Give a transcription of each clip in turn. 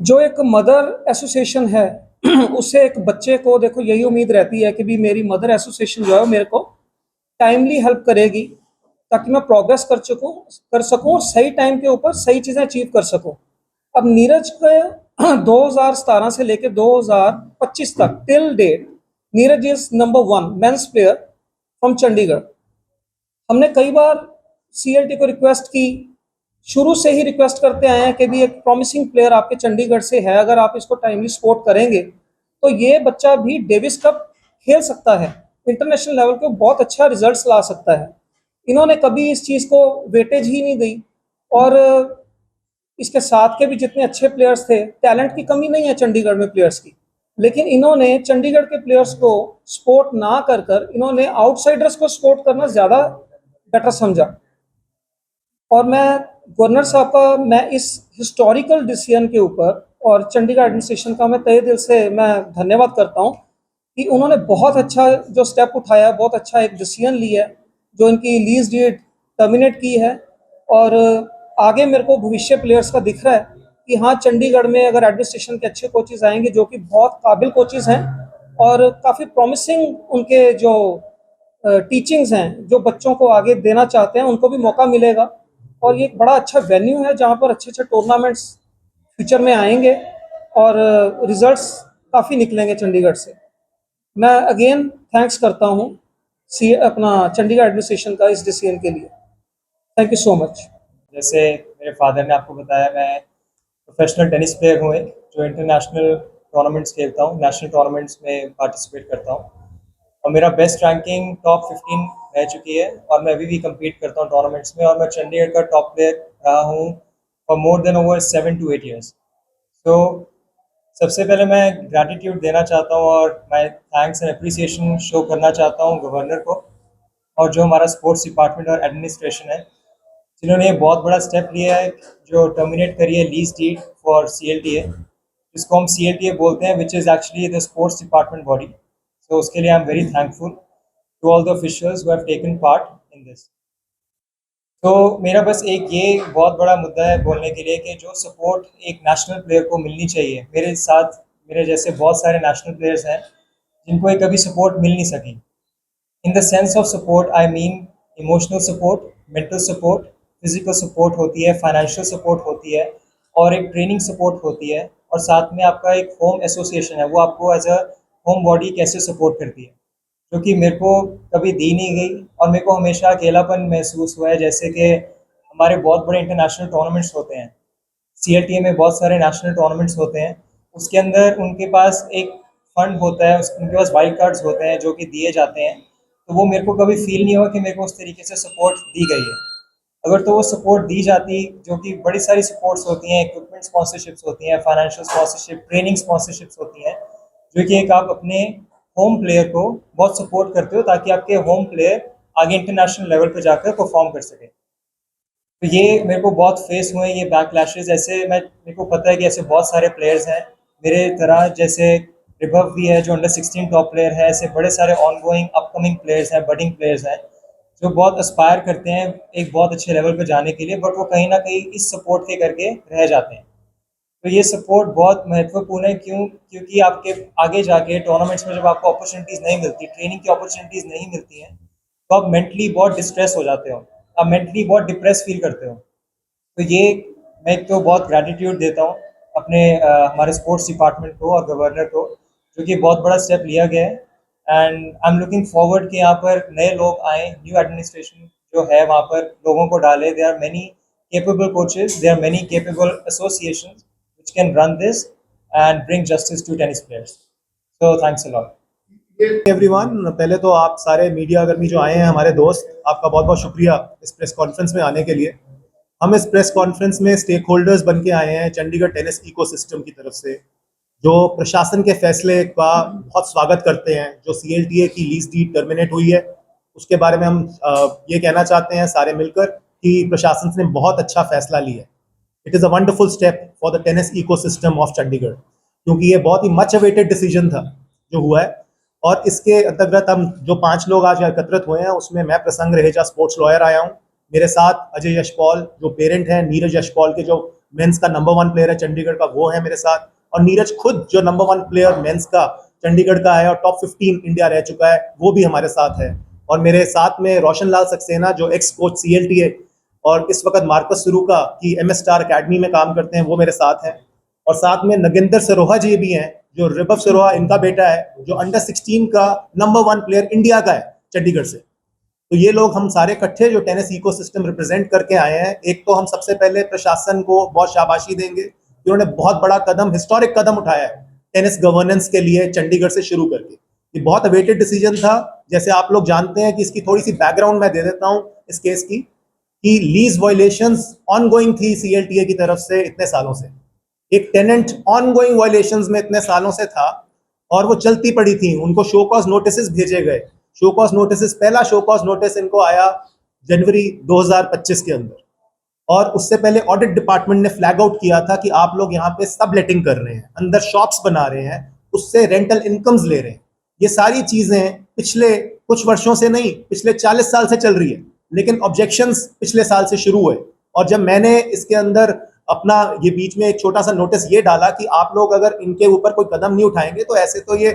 जो एक mother association है उससे एक बच्चे को देखो यही उम्मीद रहती है कि भी मेरी मदर एसोसिएशन जो है वो मेरे को टाइमली हेल्प करेगी ताकि मैं प्रोग्रेस कर सकूं और सही टाइम के ऊपर सही चीज़ें अचीव कर सकूं। अब नीरज के 2017 से लेकर 2025 तक till date Neeraj is number one men's player from Chandigarh. हमने कई बार सीएलटी को रिक्वेस्ट की, शुरू से ही रिक्वेस्ट करते आए हैं कि भी एक प्रॉमिसिंग प्लेयर आपके चंडीगढ़ से है, अगर आप इसको टाइमली सपोर्ट करेंगे तो ये बच्चा भी डेविस कप खेल सकता है, इंटरनेशनल लेवल पे बहुत अच्छा रिजल्ट्स ला सकता है। इन्होंने कभी इस चीज़ को वेटेज ही नहीं दी और इसके साथ के भी जितने अच्छे प्लेयर्स थे, टैलेंट की कमी नहीं है चंडीगढ़ में प्लेयर्स की, लेकिन इन्होंने चंडीगढ़ के प्लेयर्स को सपोर्ट ना कर कर इन्होंने आउटसाइडर्स को सपोर्ट करना ज़्यादा बेटर समझा। और मैं गवर्नर साहब का मैं इस हिस्टोरिकल डिसीजन के ऊपर और चंडीगढ़ एडमिनिस्ट्रेशन का मैं तहे दिल से मैं धन्यवाद करता हूँ कि उन्होंने बहुत अच्छा जो स्टेप उठाया, बहुत अच्छा एक डिसीजन लिया है, जो इनकी लीज डेट टर्मिनेट की है। और आगे मेरे को भविष्य प्लेयर्स का दिख रहा है कि हाँ, चंडीगढ़ में अगर एडमिनिस्ट्रेशन के अच्छे कोचेज़ आएंगे जो कि बहुत काबिल कोचेज़ हैं और काफ़ी प्रॉमिसिंग उनके जो टीचिंग्स हैं, जो बच्चों को आगे देना चाहते हैं उनको भी मौका मिलेगा। और ये एक बड़ा अच्छा वेन्यू है जहाँ पर अच्छे अच्छे टूर्नामेंट्स फ्यूचर में आएंगे और रिजल्ट्स काफ़ी निकलेंगे चंडीगढ़ से। मैं अगेन थैंक्स करता हूँ सी अपना चंडीगढ़ एडमिनिस्ट्रेशन का इस डिसीजन के लिए। Thank you so much. जैसे मेरे फादर ने आपको बताया, मैं प्रोफेशनल टेनिस प्लेयर हूँ, एक जो इंटरनेशनल टूर्नामेंट्स खेलता हूँ, नेशनल टूर्नामेंट्स में पार्टिसिपेट करता हूँ और मेरा बेस्ट रैंकिंग टॉप 15 रह चुकी है और मैं अभी भी कम्पीट करता हूँ टूर्नामेंट्स में और मैं चंडीगढ़ का टॉप प्लेयर रहा हूँ for more than over 7 to 8 years। तो सबसे पहले मैं ग्रैटिट्यूड देना चाहता हूँ और मैं थैंक्स एंड अप्रिसिएशन शो करना चाहता हूँ गवर्नर को और जो हमारा स्पोर्ट्स डिपार्टमेंट और एडमिनिस्ट्रेशन है, जिन्होंने ये बहुत बड़ा स्टेप लिया है, जो टर्मिनेट करी है लीज डीड फॉर CLTA, जिसको हम CLTA बोलते हैं, which is actually the sports department body. So उसके लिए I am very thankful to all the officials who have taken part in this. तो मेरा बस एक ये बहुत बड़ा मुद्दा है बोलने के लिए कि जो सपोर्ट एक नेशनल प्लेयर को मिलनी चाहिए, मेरे साथ मेरे जैसे बहुत सारे नेशनल प्लेयर्स हैं जिनको एक कभी सपोर्ट मिल नहीं सकी। In the sense of support I mean emotional support, mental support, physical support होती है, फाइनेंशियल सपोर्ट होती है और एक ट्रेनिंग सपोर्ट होती है और साथ में आपका एक होम एसोसिएशन है, वो आपको एज अ होम बॉडी कैसे सपोर्ट करती है, जो कि मेरे को कभी दी नहीं गई और मेरे को हमेशा अकेलापन महसूस हुआ है। जैसे कि हमारे बहुत बड़े इंटरनेशनल टूर्नामेंट्स होते हैं, CLTA में बहुत सारे नेशनल टूर्नामेंट्स होते हैं, उसके अंदर उनके पास एक फंड होता है, उनके पास वाइल्ड कार्ड्स होते हैं जो कि दिए जाते हैं, तो वो मेरे को कभी फील नहीं हुआ कि मेरे को उस तरीके से सपोर्ट दी गई है। अगर तो वो सपोर्ट दी जाती, जो कि बड़ी सारी सपोर्ट्स होती हैं, इक्विपमेंट स्पॉन्सरशिप्स होती हैं, फाइनेंशियल स्पॉन्सरशिप, ट्रेनिंग स्पॉन्सरशिप्स होती हैं, जो कि एक आप अपने होम प्लेयर को बहुत सपोर्ट करते हो ताकि आपके होम प्लेयर आगे इंटरनेशनल लेवल पर जाकर परफॉर्म कर सके। तो ये मेरे को बहुत फेस हुए ये बैकलैशेस, ऐसे मेरे को पता है कि ऐसे बहुत सारे प्लेयर्स हैं मेरे तरह, जैसे विभव भी है जो अंडर 16 टॉप प्लेयर है, ऐसे बड़े सारे ऑनगोइंग अपकमिंग प्लेयर्स हैं, बडिंग प्लेयर्स हैं जो बहुत एस्पायर करते हैं एक बहुत अच्छे लेवल पर जाने के लिए, बट वो कहीं ना कहीं इस सपोर्ट के करके रह जाते हैं। तो ये सपोर्ट बहुत महत्वपूर्ण है, क्योंकि आपके आगे जाके टूर्नामेंट्स में जब आपको अपॉर्चुनिटीज़ नहीं मिलती, ट्रेनिंग की अपॉर्चुनिटीज़ नहीं मिलती हैं, तो आप मेंटली बहुत डिस्ट्रेस हो जाते हो, आप मेंटली बहुत डिप्रेस फील करते हो। तो ये मैं एक तो बहुत ग्रैटिट्यूड देता हूँ अपने हमारे स्पोर्ट्स डिपार्टमेंट को और गवर्नर को, जो कि बहुत बड़ा स्टेप लिया गया है। And I am looking forward कि यहाँ पर नए लोग आए, न्यू एडमिनिस्ट्रेशन जो है वहाँ पर लोगों को डाले। There are many capable coaches, there are many capable associations which can run this and bring justice to tennis players. So thanks a lot. Everyone, पहले तो आप सारे मीडिया कर्मी जो आए हैं, हमारे दोस्त, आपका बहुत बहुत शुक्रिया इस प्रेस कॉन्फ्रेंस में आने के लिए। हम इस प्रेस कॉन्फ्रेंस में स्टेक होल्डर्स बन के आए हैं चंडीगढ़ टेनिस इकोसिस्टम की तरफ से, जो प्रशासन के फैसले का बहुत स्वागत करते हैं। जो CLTA की लीज डीड टर्मिनेट हुई है, उसके बारे में हम ये कहना चाहते हैं सारे मिलकर कि प्रशासन ने बहुत अच्छा फैसला लिया है। It is a wonderful step for the tennis ecosystem of Chandigarh, क्योंकि ये बहुत ही मच अवेटेड डिसीजन था जो हुआ है। और इसके अंतर्गत हम जो 5 लोग आज एकत्रित हुए हैं, उसमें मैं प्रसंग रहेजा स्पोर्ट्स लॉयर आया हूँ, मेरे साथ अजय यशपॉल जो पेरेंट हैं, नीरज यशपॉल के जो मेंस का नंबर 1 प्लेयर है चंडीगढ़ का, वो है मेरे साथ। और नीरज खुद जो नंबर 1 प्लेयर मेंस का चंडीगढ़ का है और टॉप 15 इंडिया रह चुका है, वो भी हमारे साथ है। और मेरे साथ में रोशन लाल सक्सेना जो एक्स कोच CLTA और इस वक्त मार्कस सुरूका की MS स्टार अकेडमी में काम करते हैं, वो मेरे साथ हैं। और साथ में नगेंद्र सरोहा जी भी हैं, जो रिबव सरोहा इनका बेटा है, जो अंडर 16 का नंबर 1 प्लेयर इंडिया का है चंडीगढ़ से। तो ये लोग हम सारे इकट्ठे जो टेनिस इकोसिस्टम रिप्रेजेंट करके आए हैं। एक तो हम सबसे पहले प्रशासन को बहुत शाबाशी देंगे, जिन्होंने बहुत बड़ा कदम, हिस्टोरिक कदम उठाया है टेनिस गवर्नेंस के लिए चंडीगढ़ से शुरू करके। ये बहुत अवेटेड डिसीजन था। जैसे आप लोग जानते हैं कि इसकी थोड़ी सी बैकग्राउंड मैं दे देता हूं इस केस की, कि लीज वायलेशंस ऑनगोइंग थी CLTA की तरफ से इतने सालों से। एक टेनेंट ऑनगोइंग वायलेशंस में इतने सालों से था और वो चलती पड़ी थी। उनको शो कॉज नोटिस भेजे गए। शो कॉज नोटिस, पहला शो कॉज नोटिस इनको आया जनवरी 2025 के अंदर। और उससे पहले ऑडिट डिपार्टमेंट ने फ्लैग आउट किया था कि आप लोग यहाँ पे सबलेटिंग कर रहे हैं, अंदर शॉप्स बना रहे हैं, उससे रेंटल इनकम्स ले रहे हैं। ये सारी चीजें पिछले कुछ वर्षों से नहीं, पिछले 40 साल से चल रही है। लेकिन ऑब्जेक्शंस पिछले साल से शुरू हुए। और जब मैंने इसके अंदर अपना ये बीच में एक छोटा सा नोटिस ये डाला कि आप लोग अगर इनके ऊपर कोई कदम नहीं उठाएंगे तो ऐसे तो ये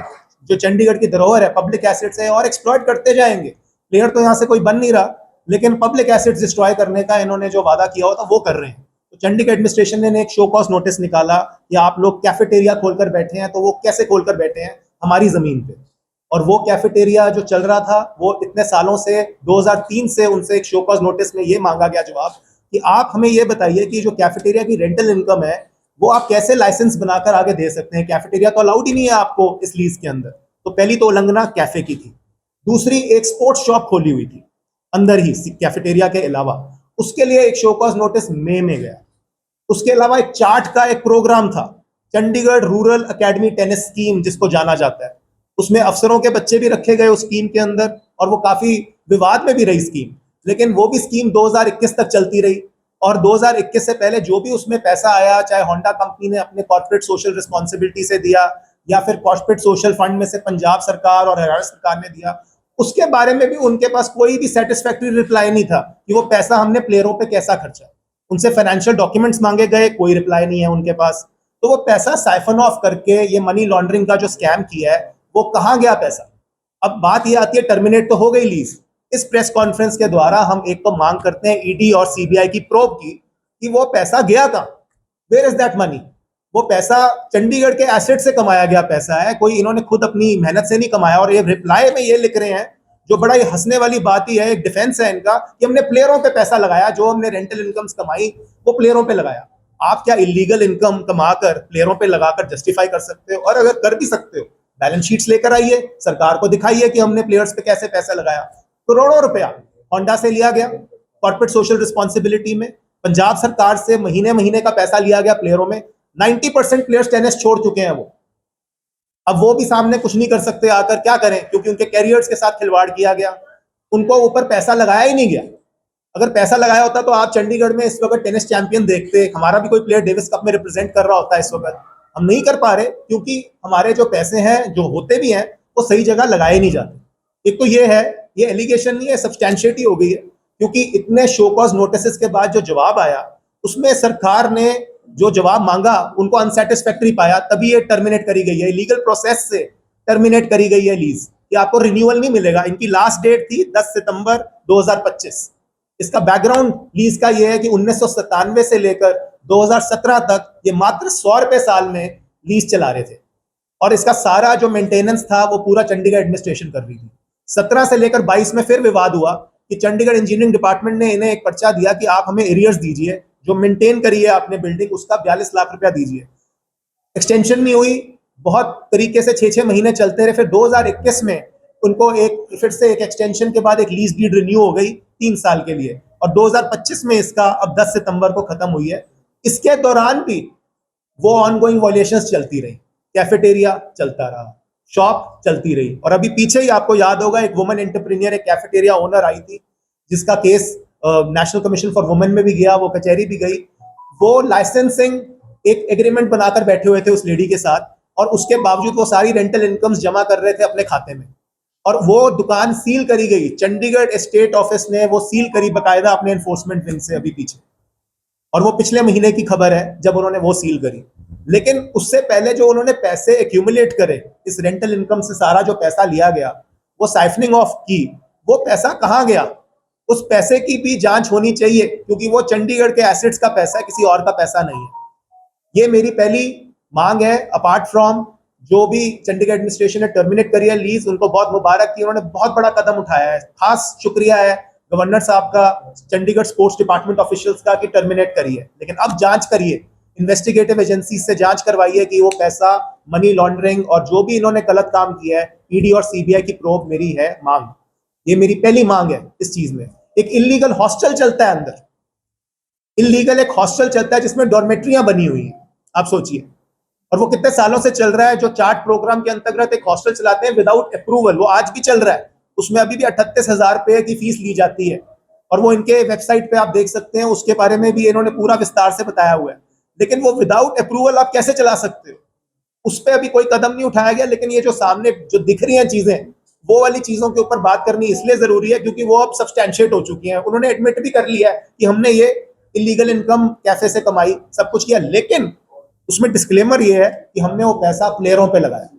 जो चंडीगढ़ की धरोहर है, पब्लिक एसेट्स है, और एक्सप्लॉइट करते जाएंगे। प्लेयर तो यहाँ से कोई बन नहीं रहा, लेकिन पब्लिक एसेट्स डिस्ट्रॉय करने का इन्होंने जो वादा किया होता वो कर रहे हैं। तो चंडीगढ़ एडमिनिस्ट्रेशन ने एक शो कॉज नोटिस निकाला कि आप लोग कैफेटेरिया खोलकर बैठे हैं। तो वो कैसे खोलकर बैठे हैं? हमारी जमीन पे। और वो कैफेटेरिया जो चल रहा था वो इतने सालों से, 2003 से उनसे एक शो कॉज नोटिस में ये मांगा गया जवाब कि आप हमें ये बताइए कि जो कैफेटेरिया की रेंटल इनकम है वो आप कैसे लाइसेंस बनाकर आगे दे सकते हैं। कैफेटेरिया तो अलाउड ही नहीं है आपको इस लीज के अंदर। तो पहली तो उल्लंघना कैफे की थी। दूसरी, एक स्पोर्ट्स शॉप खोली हुई थी अंदर ही कैफेटेरिया के अलावा, उसके लिए एक शो कॉज नोटिस मई में गया। उसके अलावा एक चार्ट का एक प्रोग्राम था, Chandigarh rural academy tennis scheme जिसको जाना जाता है। उसमें अफसरों के बच्चे भी रखे गए उस स्कीम के अंदर, और वो काफी विवाद में भी रही स्कीम। लेकिन वो भी स्कीम 2021 तक चलती रही। और 2021 से पहले जो भी उसमें पैसा आया, चाहे होंडा कंपनी ने अपने कॉर्पोरेट सोशल रिस्पॉन्सिबिलिटी से दिया या फिर कॉर्पोरेट सोशल फंड में से पंजाब सरकार और हरियाणा सरकार ने दिया, उसके बारे में भी उनके पास कोई भी सेटिस्फैक्टरी रिप्लाई नहीं था कि वो पैसा हमने प्लेयरों पे कैसा खर्चा। उनसे फाइनेंशियल डॉक्यूमेंट्स मांगे गए, कोई रिप्लाई नहीं है उनके पास। तो वो पैसा साइफन ऑफ करके ये मनी लॉन्ड्रिंग का जो स्कैम किया है वो कहाँ गया पैसा? अब बात ये आती है, टर्मिनेट तो हो गई लीज। इस प्रेस कॉन्फ्रेंस के द्वारा हम एक तो मांग करते हैं ईडी और सीबीआई की प्रोब की कि वो पैसा गया कहाँ, वेयर इज दैट मनी। वो पैसा चंडीगढ़ के एसेट से कमाया गया पैसा है, कोई इन्होंने खुद अपनी मेहनत से नहीं कमाया। और ये रिप्लाई में ये लिख रहे हैं, जो बड़ा ही हंसने वाली बात ही है, एक डिफेंस है इनका, कि हमने प्लेयरों पे पैसा लगाया, जो हमने रेंटल इनकम्स कमाई वो प्लेयरों पे लगाया। आप क्या इलीगल इनकम कमाकर प्लेयरों पे लगाकर जस्टिफाई कर सकते हो? और अगर कर भी सकते हो, बैलेंस शीट्स लेकर आइए, सरकार को दिखाइए कि हमने प्लेयर्स पे कैसे पैसा लगाया। करोड़ों रुपया होंडा से लिया गया कॉर्पोरेट सोशल रिस्पॉन्सिबिलिटी में, पंजाब सरकार से महीने महीने का पैसा लिया गया प्लेयरों में। 90% प्लेयर्स टेनिस छोड़ चुके हैं वो। अब वो भी सामने कुछ नहीं कर सकते, आकर क्या करें, क्योंकि उनके कैरियर्स के साथ खिलवाड़ किया गया। उनको ऊपर पैसा लगाया ही नहीं गया। अगर पैसा लगाया होता तो आप चंडीगढ़ में इस वक्त टेनिस चैंपियन देखते। हमारा भी कोई प्लेयर डेविस कप में रिप्रेजेंट कर रहा होता है इस वक्त। हम नहीं कर पा रहे क्योंकि हमारे जो पैसे हैं, जो होते भी हैं, वो सही जगह लगाए नहीं जाते। एक तो ये है, ये एलिगेशन नहीं है, सब्सटैंशिएट ही हो गई है। क्योंकि इतने शो कॉज नोटिस के बाद जो जवाब आया, उसमें सरकार ने जो जवाब मांगा उनको अनसेटिस्फैक्टरी पाया, तभी ये टर्मिनेट करी गई है। लीगल प्रोसेस से टर्मिनेट करी गई है लीज, कि आपको रिन्यूअल नहीं मिलेगा। इनकी लास्ट डेट थी 10 सितंबर 2025। इसका बैकग्राउंड लीज का ये है कि 1997 से लेकर 2017 तक ये मात्र 100 रुपए साल में लीज चला रहे थे। और इसका सारा जो मेंटेनेंस था वो पूरा चंडीगढ़ एडमिनिस्ट्रेशन कर रही थी। 17 से लेकर 22 में फिर विवाद हुआ कि चंडीगढ़ इंजीनियरिंग डिपार्टमेंट ने इन्हें एक पर्चा दिया कि आप हमें एरियर्स दीजिए, जो मेंटेन करी है आपने बिल्डिंग, उसका 42 लाख रुपया दीजिए। एक्सटेंशन नहीं हुई, बहुत तरीके से 6-6 महीने चलते रहे। फिर 2021 में उनको एक फिर से एक एक्सटेंशन के बाद एक लीज डीड रिन्यू हो गई 3 साल के लिए, और 2025 में इसका अब 10 सितंबर को खत्म हुई है। इसके दौरान भी वो ऑनगोइंग वायलेशंस चलती रही। कैफेटेरिया चलता रहा, शॉप चलती रही। और अभी पीछे ही आपको याद होगा, एक वुमन एंटरप्रेन्योर, एक कैफेटेरिया ओनर आई थी, जिसका case national commission for women में भी गया, वो कचहरी भी गई। वो लाइसेंसिंग एक एग्रीमेंट बनाकर बैठे हुए थे उस लेडी के साथ, और उसके बावजूद वो सारी रेंटल इनकम्स जमा कर रहे थे अपने खाते में। और वो दुकान सील करी गई, चंडीगढ़ स्टेट ऑफिस ने वो सील करी बकायदा अपने एनफोर्समेंट विंग से अभी पीछे। और वो पिछले महीने की खबर है जब उन्होंने वो सील करी। लेकिन उससे पहले जो उन्होंने पैसे एक्यूमुलेट करे, इस रेंटल इनकम से सारा जो पैसा लिया गया, वो साइफनिंग ऑफ की, वो पैसा कहाँ गया, उस पैसे की भी जांच होनी चाहिए, क्योंकि वो चंडीगढ़ के एसेट्स का पैसा है, किसी और का पैसा नहीं है। ये मेरी पहली मांग है। अपार्ट फ्रॉम जो भी चंडीगढ़ एडमिनिस्ट्रेशन ने टर्मिनेट करी है लीज, उनको बहुत मुबारक की, उन्होंने बहुत बड़ा कदम उठाया है। खास शुक्रिया है गवर्नर साहब का, चंडीगढ़ स्पोर्ट्स डिपार्टमेंट ऑफिशियल्स का कि टर्मिनेट करी है। लेकिन अब जांच करिए, इन्वेस्टिगेटिव एजेंसी से जांच करवाइए कि वो पैसा मनी लॉन्ड्रिंग और जो भी इन्होंने गलत काम किया है, ईडी और सीबीआई की प्रोब मेरी है मांग। ये मेरी पहली मांग है इस चीज में। एक इलीगल हॉस्टल चलता है अंदर, इलीगल एक हॉस्टल चलता है जिसमें डॉर्मेट्रियां बनी हुई हैं, आप सोचिए। और वो कितने सालों से चल रहा है, जो चार्ट प्रोग्राम के अंतर्गत एक हॉस्टल चलाते हैं विदाउट अप्रूवल, वो आज भी चल रहा है। उसमें अभी भी 38,000 रुपए की फीस ली जाती है, और वो इनके वेबसाइट पे आप देख सकते हैं, उसके बारे में भी इन्होंने पूरा विस्तार से बताया हुआ है। लेकिन वो विदाउट अप्रूवल आप कैसे चला सकते हो, उस पर अभी कोई कदम नहीं उठाया गया। लेकिन ये जो सामने जो दिख रही हैं चीजें, वो वाली चीजों के ऊपर बात करनी इसलिए जरूरी है क्योंकि वो अब सब्सटैंशिएट हो चुकी हैं। उन्होंने एडमिट भी कर लिया है कि हमने ये इलीगल इनकम कैफे से कमाई, सब कुछ किया, लेकिन उसमें डिस्क्लेमर ये है कि हमने वो पैसा प्लेयरों पे लगाया।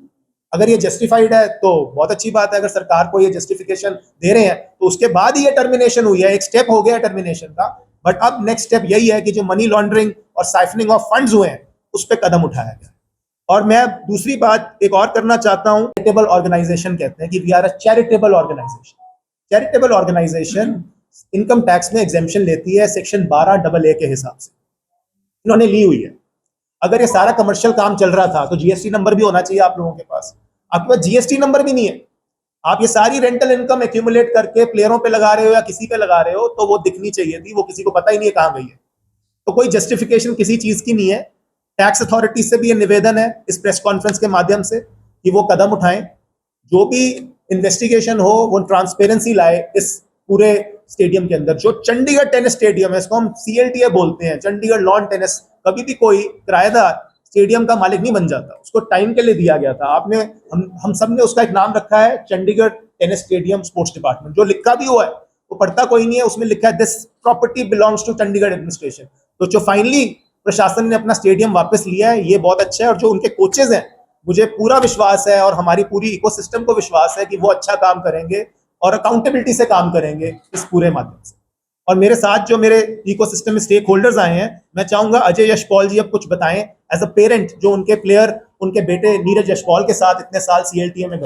अगर ये जस्टिफाइड है तो बहुत अच्छी बात है, अगर सरकार को ये जस्टिफिकेशन दे रहे हैं तो उसके बाद ही ये टर्मिनेशन हुई है, एक स्टेप हो गया टर्मिनेशन का। बट अब नेक्स्ट स्टेप यही है कि जो मनी लॉन्ड्रिंग और साइफनिंग ऑफ फंड्स हुए हैं उस पर कदम उठाया गया। और मैं दूसरी बात एक और करना चाहता हूं, चैरिटेबल ऑर्गेनाइजेशन कहते हैं कि we are a charitable organisation. Charitable organisation income tax में एग्जेम्पशन लेती है सेक्शन 12AA के हिसाब से, इन्होंने ली हुई है। अगर ये सारा कमर्शियल काम चल रहा था तो जीएसटी नंबर भी होना चाहिए आप लोगों के पास। आपके पास जीएसटी नंबर भी नहीं है, आप ये सारी रेंटल इनकम एक्यूमुलेट करके प्लेयरों पे लगा रहे हो या किसी पे लगा रहे हो, तो वो दिखनी चाहिए थी, वो किसी को पता ही नहीं है कहां गई है। तो कोई जस्टिफिकेशन किसी चीज की नहीं है। टैक्स अथॉरिटी से भी ये निवेदन है इस प्रेस कॉन्फ्रेंस के माध्यम से कि वो कदम उठाएं, जो भी इन्वेस्टिगेशन हो वो ट्रांसपेरेंसी लाए इस पूरे स्टेडियम के अंदर। जो चंडीगढ़ टेनिस स्टेडियम है, इसको हम CLTA बोलते हैं, चंडीगढ़ लॉन टेनिस। कभी भी कोई किराएदार स्टेडियम का मालिक नहीं बन जाता, उसको टाइम के लिए दिया गया था। आपने हम सब ने उसका एक नाम रखा है, Chandigarh tennis stadium sports department. जो लिखा भी हुआ है वो पढ़ता कोई नहीं है, उसमें लिखा है this property belongs to Chandigarh administration. तो जो फाइनली प्रशासन ने अपना स्टेडियम वापस लिया है, ये बहुत अच्छा है। और जो उनके कोचेज हैं, मुझे पूरा विश्वास है और हमारी पूरी इकोसिस्टम को विश्वास है कि वो अच्छा काम करेंगे और अकाउंटेबिलिटी से काम करेंगे इस पूरे माध्यम से। और मेरे साथ जो मेरे इकोसिस्टम में स्टेक होल्डर्स आए हैं, मैं चाहूंगा अजय यशपॉल जी अब कुछ बताएं एज अ पेरेंट, जो उनके प्लेयर, उनके बेटे नीरज यशपॉल के साथ इतने साल CLTA में